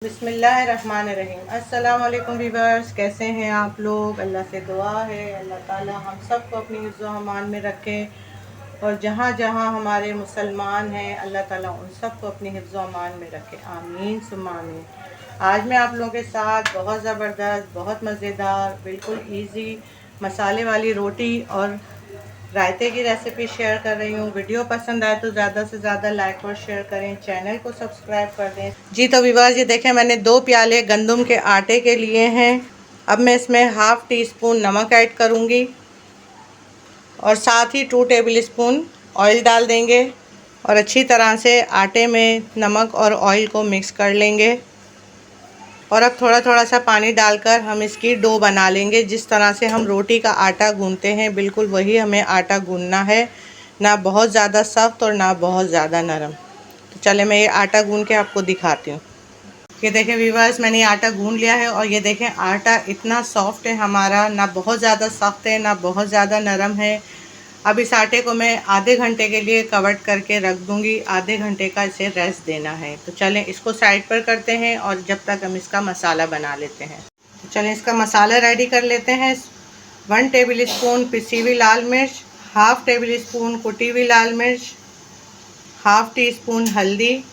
बिस्मिल्लाहिर्रहमानिर्रहीम। अस्सलाम वालेकुम वीवर्स, कैसे हैं आप लोग। अल्लाह से दुआ है अल्लाह ताला हम सबको अपनी हिफ्ज़ व अमान में रखे और जहाँ जहाँ हमारे मुसलमान हैं अल्लाह ताला उन सबको अपनी हिफ्ज़ व अमान में रखे, आमीन सुम्मा आमीन। आज मैं आप लोगों के साथ बहुत ज़बरदस्त, बहुत मज़ेदार, बिल्कुल ईज़ी मसाले वाली रोटी और रायते की रेसिपी शेयर कर रही हूँ। वीडियो पसंद आए तो ज़्यादा से ज़्यादा लाइक और शेयर करें, चैनल को सब्सक्राइब कर दें। जी तो विवास, ये देखें मैंने 2 प्याले गंदम के आटे के लिए हैं। अब मैं इसमें हाफ़ टी स्पून नमक ऐड करूँगी और साथ ही 2 टेबल स्पून ऑयल डाल देंगे और अच्छी तरह से आटे में नमक और ऑयल को मिक्स कर लेंगे। और अब थोड़ा थोड़ा सा पानी डालकर हम इसकी डो बना लेंगे। जिस तरह से हम रोटी का आटा गूंथते हैं बिल्कुल वही हमें आटा गूंथना है, ना बहुत ज़्यादा सख्त और ना बहुत ज़्यादा नरम। तो चले मैं ये आटा गूंथ के आपको दिखाती हूँ। ये देखें व्यूअर्स, मैंने ये आटा गूंथ लिया है और ये देखें आटा इतना सॉफ्ट है हमारा, ना बहुत ज़्यादा सख्त है ना बहुत ज़्यादा नरम है। अब इस आटे को मैं आधे घंटे के लिए कवर करके रख दूंगी। आधे घंटे का इसे रेस्ट देना है। तो चलें इसको साइड पर करते हैं और जब तक हम इसका मसाला बना लेते हैं। तो चलें इसका मसाला रेडी कर लेते हैं। 1 टेबल स्पून पिसी हुई लाल मिर्च, हाफ़ टेबल स्पून कुटी हुई लाल मिर्च, हाफ़ टी स्पून हल्दी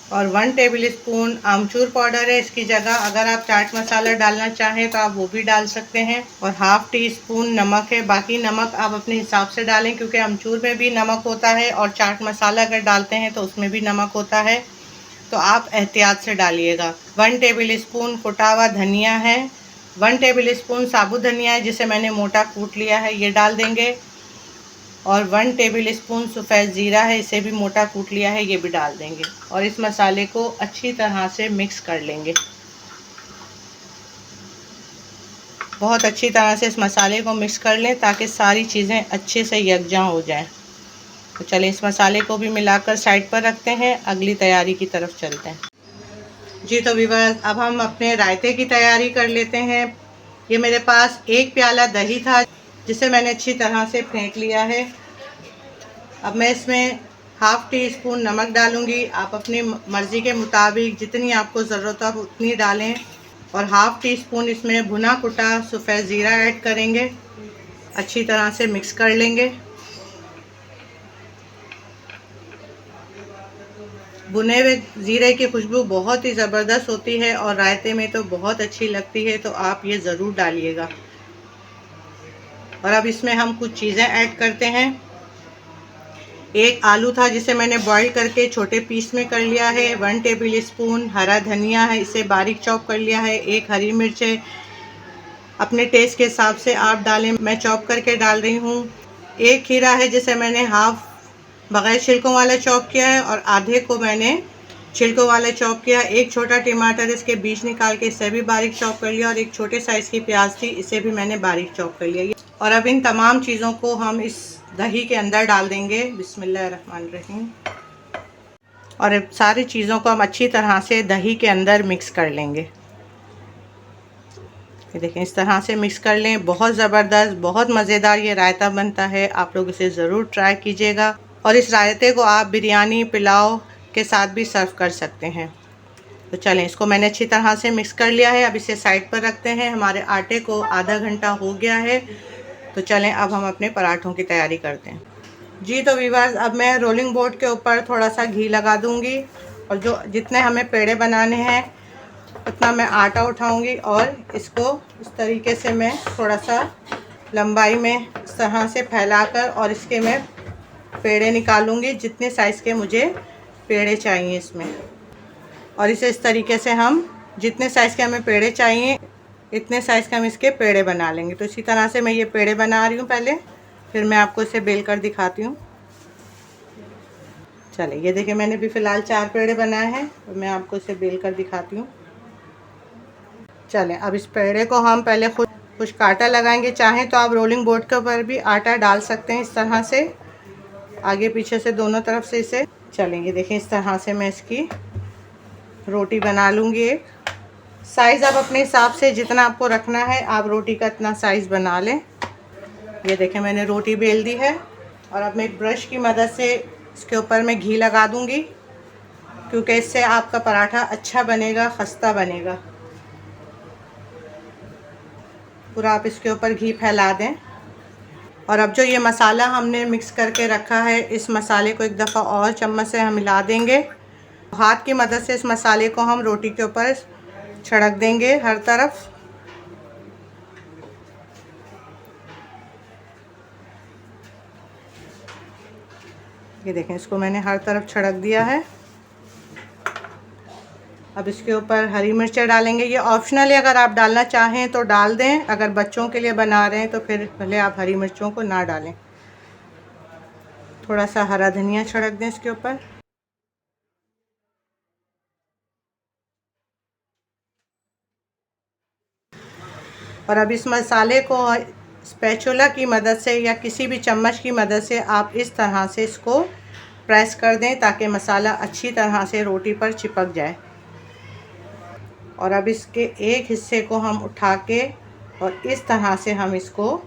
और 1 टेबल स्पून आमचूर पाउडर है। इसकी जगह अगर आप चाट मसाला डालना चाहें तो आप वो भी डाल सकते हैं। और हाफ़ टी स्पून नमक है। बाकी नमक आप अपने हिसाब से डालें क्योंकि आमचूर में भी नमक होता है और चाट मसाला अगर डालते हैं तो उसमें भी नमक होता है, तो आप एहतियात से डालिएगा। 1 टेबल स्पून कुटा हुआ धनिया है। 1 टेबल स्पून साबुत धनिया है जिसे मैंने मोटा कूट लिया है, ये डाल देंगे। और 1 टेबल स्पून सफ़ेद ज़ीरा है, इसे भी मोटा कूट लिया है, ये भी डाल देंगे। और इस मसाले को अच्छी तरह से मिक्स कर लेंगे। बहुत अच्छी तरह से इस मसाले को मिक्स कर लें ताकि सारी चीज़ें अच्छे से यकजा हो जाएं। तो चलें इस मसाले को भी मिलाकर साइड पर रखते हैं, अगली तैयारी की तरफ चलते हैं। जी तो व्यूअर्स, अब हम अपने रायते की तैयारी कर लेते हैं। ये मेरे पास 1 प्याला दही था जिसे मैंने अच्छी तरह से फेंट लिया है। अब मैं इसमें हाफ़ टी स्पून नमक डालूंगी। आप अपनी मर्ज़ी के मुताबिक जितनी आपको ज़रूरत हो उतनी डालें। और हाफ़ टी स्पून इसमें भुना कुटा सफ़ेद ज़ीरा ऐड करेंगे, अच्छी तरह से मिक्स कर लेंगे। भुने हुए ज़ीरे की खुशबू बहुत ही ज़बरदस्त होती है और रायते में तो बहुत अच्छी लगती है, तो आप ये ज़रूर डालिएगा। और अब इसमें हम कुछ चीज़ें ऐड करते हैं। 1 आलू था जिसे मैंने बॉईल करके छोटे पीस में कर लिया है। 1 टेबल स्पून हरा धनिया है, इसे बारीक चॉप कर लिया है। 1 हरी मिर्च है, अपने टेस्ट के हिसाब से आप डालें, मैं चॉप करके डाल रही हूँ। 1 खीरा है जिसे मैंने हाफ़ बग़ैर छिलकों वाला चॉप किया है और आधे को मैंने छिलकों वाला चॉप किया। 1 छोटा टमाटर, इसके बीज निकाल के इसे भी बारीक चॉप कर लिया। और 1 छोटे साइज़ की प्याज थी, इसे भी मैंने बारीक चॉप कर लिया। और अब इन तमाम चीज़ों को हम इस दही के अंदर डाल देंगे। बिस्मिल्लाहिर्रहमानिर्रहीम। और अब सारी चीज़ों को हम अच्छी तरह से दही के अंदर मिक्स कर लेंगे। ये देखें इस तरह से मिक्स कर लें। बहुत ज़बरदस्त, बहुत मज़ेदार ये रायता बनता है। आप लोग इसे ज़रूर ट्राई कीजिएगा। और इस रायते को आप बिरयानी, पुलाव के साथ भी सर्व कर सकते हैं। तो चलें इसको मैंने अच्छी तरह से मिक्स कर लिया है। अब इसे साइड पर रखते हैं। हमारे आटे को आधा घंटा हो गया है। तो चलें अब हम अपने पराठों की तैयारी करते हैं। जी तो व्यूअर्स, अब मैं रोलिंग बोर्ड के ऊपर थोड़ा सा घी लगा दूंगी और जो जितने हमें पेड़े बनाने हैं उतना मैं आटा उठाऊंगी और इसको इस तरीके से मैं थोड़ा सा लंबाई में इस तरह से फैलाकर और इसके मैं पेड़े निकालूंगी जितने साइज़ के मुझे पेड़े चाहिए इसमें। और इसे इस तरीके से हम जितने साइज़ के हमें पेड़े चाहिए इतने साइज़ के हम इसके पेड़े बना लेंगे। तो इसी तरह से मैं ये पेड़े बना रही हूँ पहले, फिर मैं आपको इसे बेल कर दिखाती हूँ। चलिए ये देखिए मैंने भी फ़िलहाल 4 पेड़े बनाए हैं, तो मैं आपको इसे बेल कर दिखाती हूँ। चलें अब इस पेड़े को हम पहले खुद कुछ आटा लगाएंगे। चाहें तो आप रोलिंग बोर्ड के ऊपर भी आटा डाल सकते हैं इस तरह से, आगे पीछे से दोनों तरफ से इसे। चलेंगे देखें इस तरह से मैं इसकी रोटी बना लूँगी। एक साइज़ आप अपने हिसाब से जितना आपको रखना है आप रोटी का इतना साइज़ बना लें। ये देखें मैंने रोटी बेल दी है। और अब मैं एक ब्रश की मदद से इसके ऊपर मैं घी लगा दूँगी क्योंकि इससे आपका पराठा अच्छा बनेगा, खस्ता बनेगा। पूरा आप इसके ऊपर घी फैला दें। और अब जो ये मसाला हमने मिक्स करके रखा है, इस मसाले को एक दफ़ा और चम्मच से हम मिला देंगे। हाथ की मदद से इस मसाले को हम रोटी के ऊपर छिड़क देंगे हर तरफ। ये देखें, इसको मैंने हर तरफ छिड़क दिया है। अब इसके ऊपर हरी मिर्चें डालेंगे। ये ऑप्शनल है, अगर आप डालना चाहें तो डाल दें। अगर बच्चों के लिए बना रहे हैं तो फिर भले आप हरी मिर्चों को ना डालें। थोड़ा सा हरा धनिया छिड़क दें इसके ऊपर। और अब इस मसाले को स्पैचुला की मदद से या किसी भी चम्मच की मदद से आप इस तरह से इसको प्रेस कर दें ताकि मसाला अच्छी तरह से रोटी पर चिपक जाए। और अब इसके एक हिस्से को हम उठा के और इस तरह से हम इसको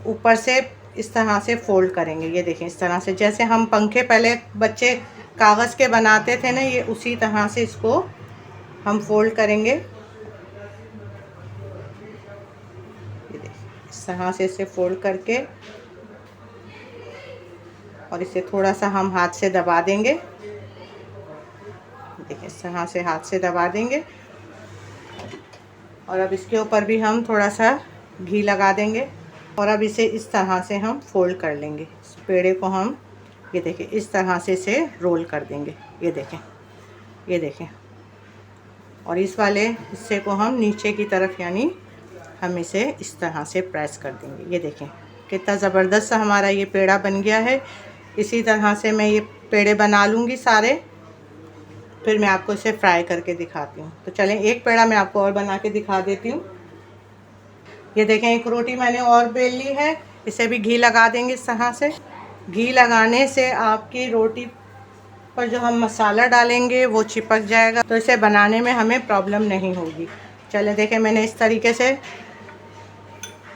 ऊपर से इस तरह से फ़ोल्ड करेंगे। ये देखें, इस तरह से जैसे हम पंखे पहले बच्चे कागज़ के बनाते थे ना, ये उसी तरह से इसको हम फ़ोल्ड करेंगे। ये देखें, इस तरह से इसे फ़ोल्ड करके और इसे थोड़ा सा हम हाथ से दबा देंगे। देखिए, इस तरह से हाथ से दबा देंगे। और अब इसके ऊपर भी हम थोड़ा सा घी लगा देंगे। और अब इसे इस तरह से हम फ़ोल्ड कर लेंगे। इस पेड़े को हम, ये देखें, इस तरह से इसे रोल कर देंगे। ये देखें, ये देखें। और इस वाले हिस्से को हम नीचे की तरफ, यानी हम इसे इस तरह से प्रेस कर देंगे। ये देखें कितना ज़बरदस्त सा हमारा ये पेड़ा बन गया है। इसी तरह से मैं ये पेड़े बना लूँगी सारे, फिर मैं आपको इसे फ्राई करके दिखाती हूँ। तो चलें, एक पेड़ा मैं आपको और बना के दिखा देती हूँ। ये देखें, एक रोटी मैंने और बेल ली है। इसे भी घी लगा देंगे इस तरह से। घी लगाने से आपकी रोटी पर जो हम मसाला डालेंगे वो चिपक जाएगा, तो इसे बनाने में हमें प्रॉब्लम नहीं होगी। चलें, देखें, मैंने इस तरीके से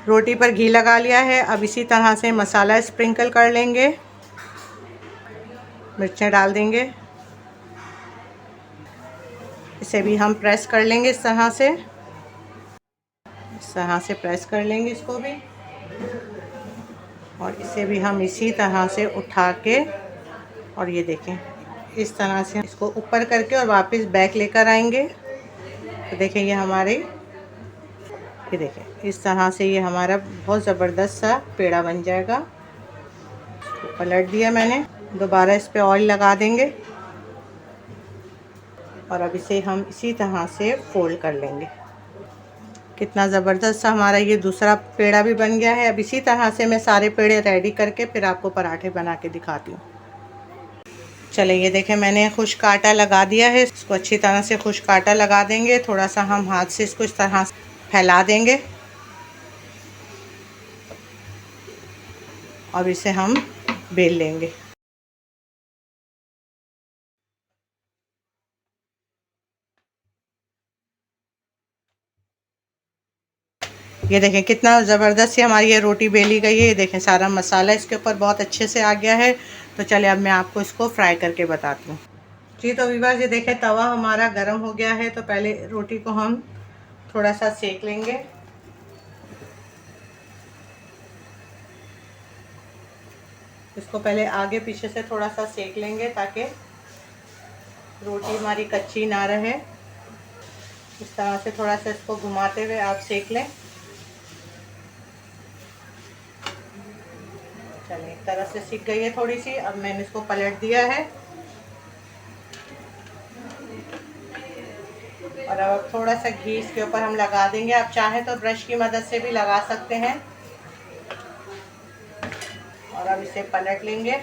रोटी पर घी लगा लिया है। अब इसी तरह से मसाला स्प्रिंकल कर लेंगे, मिर्चें डाल देंगे। इसे भी हम प्रेस कर लेंगे इस तरह से। इस तरह से प्रेस कर लेंगे इसको भी। और इसे भी हम इसी तरह से उठा के, और ये देखें, इस तरह से इसको ऊपर करके और वापस बैक लेकर आएंगे। तो देखें, ये हमारे, ये देखें, इस तरह से ये हमारा बहुत ज़बरदस्त सा पेड़ा बन जाएगा। इसको पलट दिया मैंने। दोबारा इस पे ऑयल लगा देंगे और अब इसे हम इसी तरह से फ़ोल्ड कर लेंगे। कितना ज़बरदस्त सा हमारा ये दूसरा पेड़ा भी बन गया है। अब इसी तरह से मैं सारे पेड़े रेडी करके फिर आपको पराठे बना के दिखाती हूँ। चले, ये देखें, मैंने खुश्क आटा लगा दिया है। इसको अच्छी तरह से खुश्क आटा लगा देंगे। थोड़ा सा हम हाथ से इसको इस तरह फैला देंगे और इसे हम बेल लेंगे। ये देखें, कितना ज़बरदस्त सी हमारी ये रोटी बेली गई है। ये देखें, सारा मसाला इसके ऊपर बहुत अच्छे से आ गया है। तो चले, अब मैं आपको इसको फ्राई करके बताती हूँ। जी, तो व्यूअर्स, ये देखें, तवा हमारा गर्म हो गया है। तो पहले रोटी को हम थोड़ा सा सेक लेंगे। इसको पहले आगे पीछे से थोड़ा सा सेक लेंगे ताकि रोटी हमारी कच्ची ना रहे। इस तरह से थोड़ा सा इसको घुमाते हुए आप सेक लें। चलिए, एक तरह से सीख गई है थोड़ी सी। अब मैंने इसको पलट दिया है और अब थोड़ा सा घी इसके ऊपर हम लगा देंगे। आप चाहें तो ब्रश की मदद से भी लगा सकते हैं। और अब इसे पलट लेंगे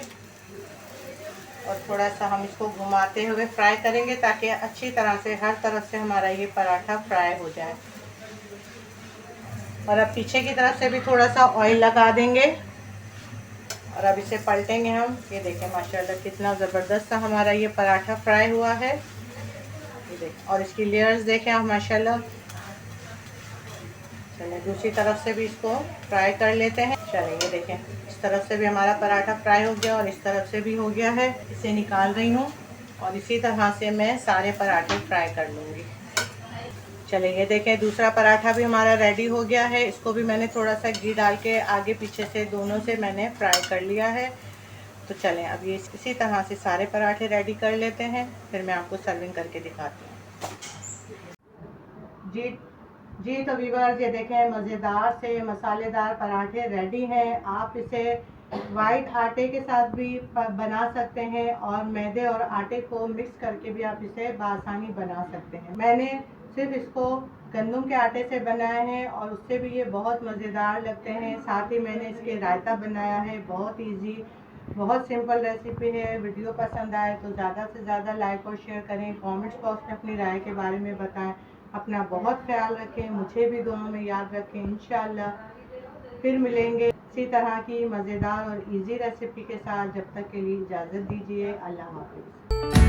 और थोड़ा सा हम इसको घुमाते हुए फ्राई करेंगे ताकि अच्छी तरह से हर तरफ से हमारा ये पराठा फ्राई हो जाए। और अब पीछे की तरफ से भी थोड़ा सा ऑयल लगा देंगे और अब इसे पलटेंगे हम। ये देखें, माशाल्लाह कितना ज़बरदस्त सा हमारा ये पराठा फ्राई हुआ है। ये देखें, और इसकी लेयर्स देखें आप, माशाल्लाह। चलिए, दूसरी तरफ से भी इसको फ्राई कर लेते हैं। चलिए, ये देखें, इस तरफ से भी हमारा पराठा फ्राई हो गया और इस तरफ से भी हो गया है। इसे निकाल रही हूँ और इसी तरह से मैं सारे पराठे फ्राई कर लूँगी। चलिए ये देखें दूसरा पराठा भी हमारा रेडी हो गया है। इसको भी मैंने थोड़ा सा घी डाल के आगे पीछे से दोनों से मैंने फ्राई कर लिया है। तो चलें अब ये इसी तरह से सारे पराठे रेडी कर लेते हैं, फिर मैं आपको सर्विंग करके दिखाती हूँ। जी जी तो व्यूअर्स ये देखें मज़ेदार से मसालेदार पराठे रेडी हैं। आप इसे वाइट आटे के साथ भी बना सकते हैं और मैदे और आटे को मिक्स करके भी आप इसे बआसानी बना सकते हैं। मैंने सिर्फ इसको गंदम के आटे से बनाए हैं और उससे भी ये बहुत मज़ेदार लगते हैं। साथ ही मैंने इसके रायता बनाया है। बहुत इजी, बहुत सिंपल रेसिपी है। वीडियो पसंद आए तो ज़्यादा से ज़्यादा लाइक और शेयर करें। कमेंट्स बॉक्स में अपनी राय के बारे में बताएं। अपना बहुत ख्याल रखें, मुझे भी दुआ में याद रखें। इंशाअल्लाह फिर मिलेंगे इसी तरह की मज़ेदार और इजी रेसिपी के साथ। जब तक के लिए इजाज़त दीजिए। अल्लाह हाफ़िज़।